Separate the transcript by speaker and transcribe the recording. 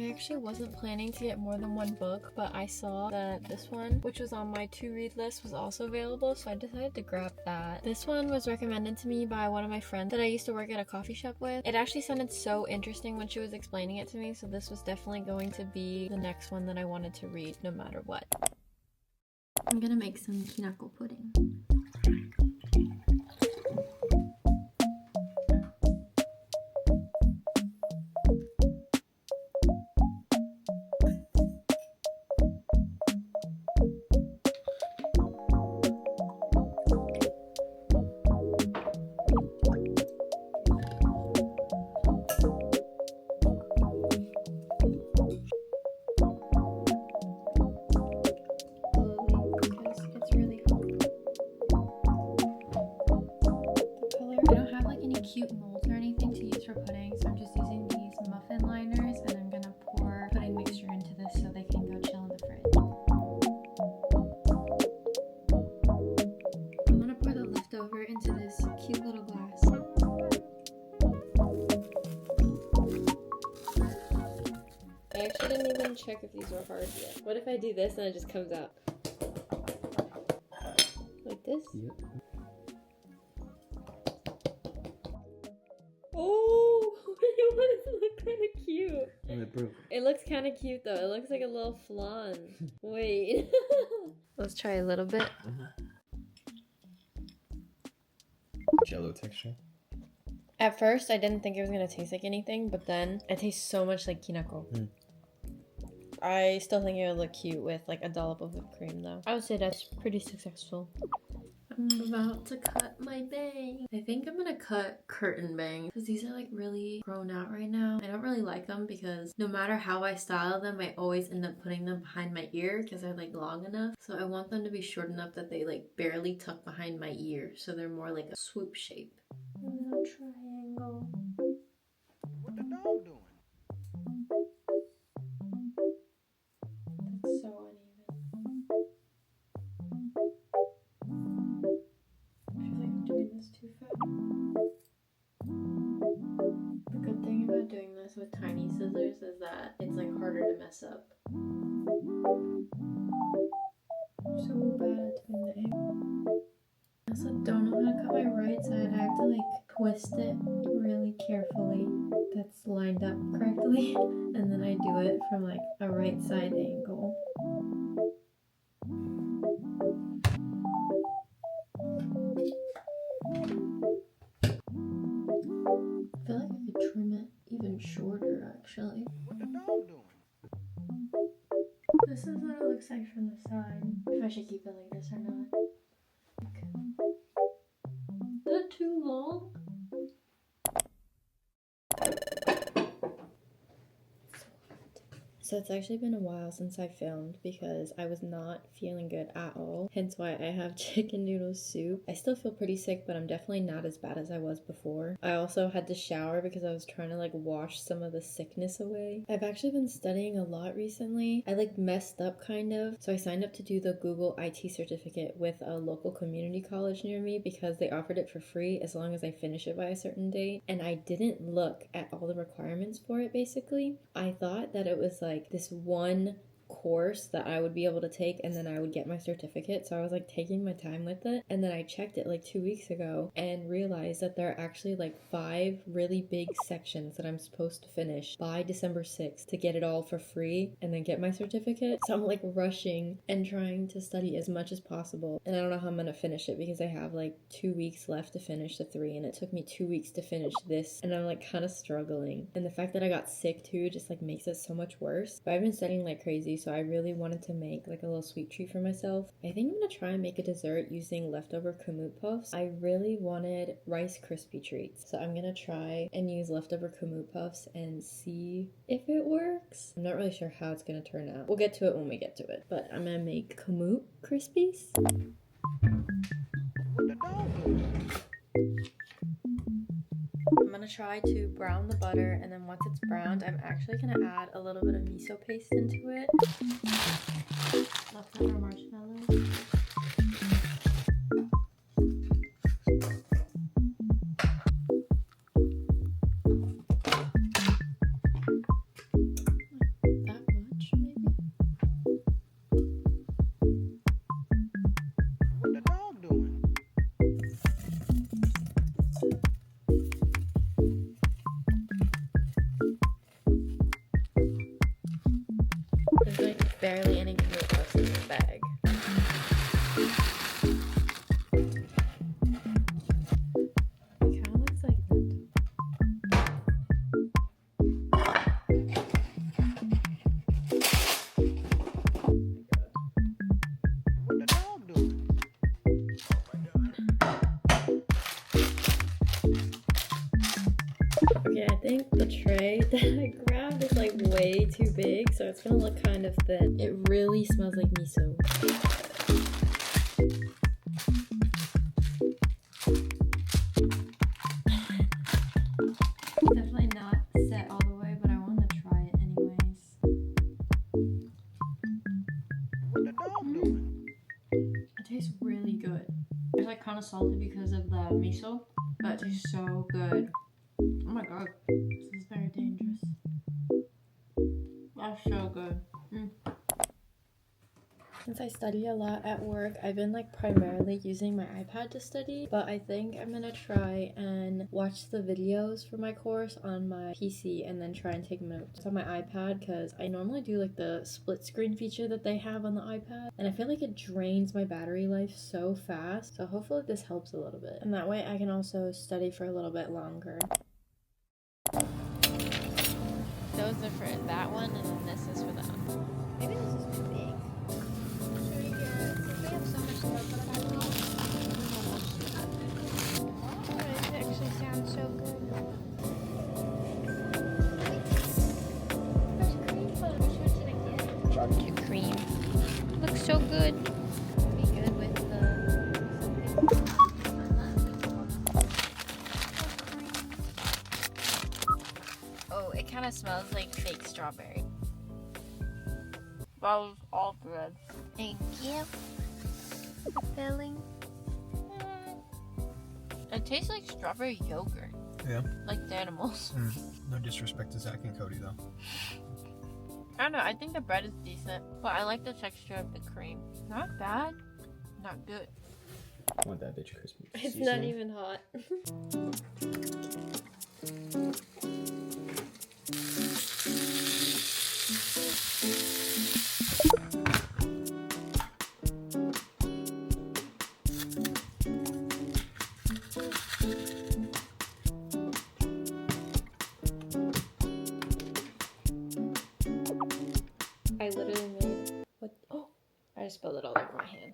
Speaker 1: I actually wasn't planning to get more than one book, but I saw that this one, which was on my to-read list, was also available, so I decided to grab that. This one was recommended to me by one of my friends that I used to work at a coffee shop with. It actually sounded so interesting when she was explaining it to me, so this was definitely going to be the next one that I wanted to read no matter what. I'm gonna make some kinako pudding. Cute molds or anything to use for pudding, so I'm just using these muffin liners, and I'm gonna pour pudding mixture into this so they can go chill in the fridge. I'm gonna pour the leftover into this cute little glass. I actually didn't even check if these were hard yet. What if I do this and it just comes out? Like this?
Speaker 2: Yep.
Speaker 1: Oh, it looks kind of cute.
Speaker 2: Oh, it broke.
Speaker 1: It looks kind of cute though. It looks like a little flan. Wait. Let's try a little bit.
Speaker 2: Jello texture.
Speaker 1: At first, I didn't think it was gonna taste like anything, but then it tastes so much like kinako. I still think it would look cute with like a dollop of whipped cream though. I would say that's pretty successful. I'm about to cut my bangs. I think I'm gonna cut curtain bangs because these are like really grown out right now. I don't really like them because no matter how I style them, I always end up putting them behind my ear because they're like long enough. So I want them to be short enough that they like barely tuck behind my ear. So they're more like a swoop shape. And then a triangle.
Speaker 3: What the dog doing?
Speaker 1: That's so uneven. Doing this too fast. The good thing about doing this with tiny scissors is that it's like harder to mess up. I'm so bad at doing the angle. I also don't know how to cut my right side. I have to like twist it really carefully that's lined up correctly, and then I do it from like a right side angle. I feel like I could trim it even shorter actually.
Speaker 3: What the dog doing?
Speaker 1: This is what it looks like from the side. If I should keep it like this or not. Okay. Is that too long? So it's actually been a while since I filmed because I was not feeling good at all. Hence why I have chicken noodle soup. I still feel pretty sick, but I'm definitely not as bad as I was before. I also had to shower because I was trying to like wash some of the sickness away. I've actually been studying a lot recently. I like messed up kind of. So I signed up to do the Google IT certificate with a local community college near me because they offered it for free as long as I finish it by a certain date. And I didn't look at all the requirements for it basically. I thought that it was like this one course that I would be able to take and then I would get my certificate. So I was like taking my time with it, and then I checked it like 2 weeks ago and realized that there are actually like 5 really big sections that I'm supposed to finish by December 6th to get it all for free and then get my certificate. So I'm like rushing and trying to study as much as possible, and I don't know how I'm gonna finish it because I have like 2 weeks left to finish the 3, and it took me 2 weeks to finish this, and I'm like kind of struggling. And the fact that I got sick too just like makes it so much worse. But I've been studying like crazy, so I really wanted to make like a little sweet treat for myself. I think I'm gonna try and make a dessert using leftover kamut puffs. I really wanted Rice Krispie treats, so I'm gonna try and use leftover kamut puffs and see if it works. I'm not really sure how it's gonna turn out. We'll get to it when we get to it, but I'm gonna make kamut Krispies.
Speaker 3: What the dog doing?
Speaker 1: try to brown the butter, and then once it's browned, I'm actually gonna add a little bit of miso paste into it. Leftover marshmallows. That much, maybe?
Speaker 3: What the dog doing?
Speaker 1: There's like barely any milk left in the bag. It kind of looks like mint.
Speaker 3: What the dog doing?
Speaker 1: Okay, I think the tray that I grabbed is like way too big, so it's gonna look kind of thin. It really smells like miso. Definitely not set all the way, but I want to try it anyways.
Speaker 3: What the dog doing?
Speaker 1: It tastes really good. It's like kind of salty because of the miso, but it tastes so good. Oh my god, this is very dangerous. That's so good. Since I study a lot at work, I've been like primarily using my iPad to study, but I think I'm gonna try and watch the videos for my course on my PC and then try and take notes on my iPad, because I normally do like the split screen feature that they have on the iPad, and I feel like it drains my battery life so fast, so hopefully this helps a little bit, and that way I can also study for a little bit longer. Those are for that one, and then this is for that one.
Speaker 4: Maybe this is too big. Should we get, since we have so much more for the oh, it actually sounds so good. Fresh cream butter. Which one should I get? Cream. Looks so good. Be good with the oh, it kind of smells like fake strawberry.
Speaker 1: That was all good.
Speaker 4: Thank you. Filling.
Speaker 1: It tastes like strawberry yogurt,
Speaker 2: Yeah.
Speaker 1: like the animals.
Speaker 2: No disrespect to Zach and Cody though.
Speaker 1: I don't know, I think the bread is decent, but I like the texture of the cream. Not bad, not good.
Speaker 2: Want that bitch crispy?
Speaker 1: It's not even hot. I literally made what? Oh, I just spilled it all over my hand.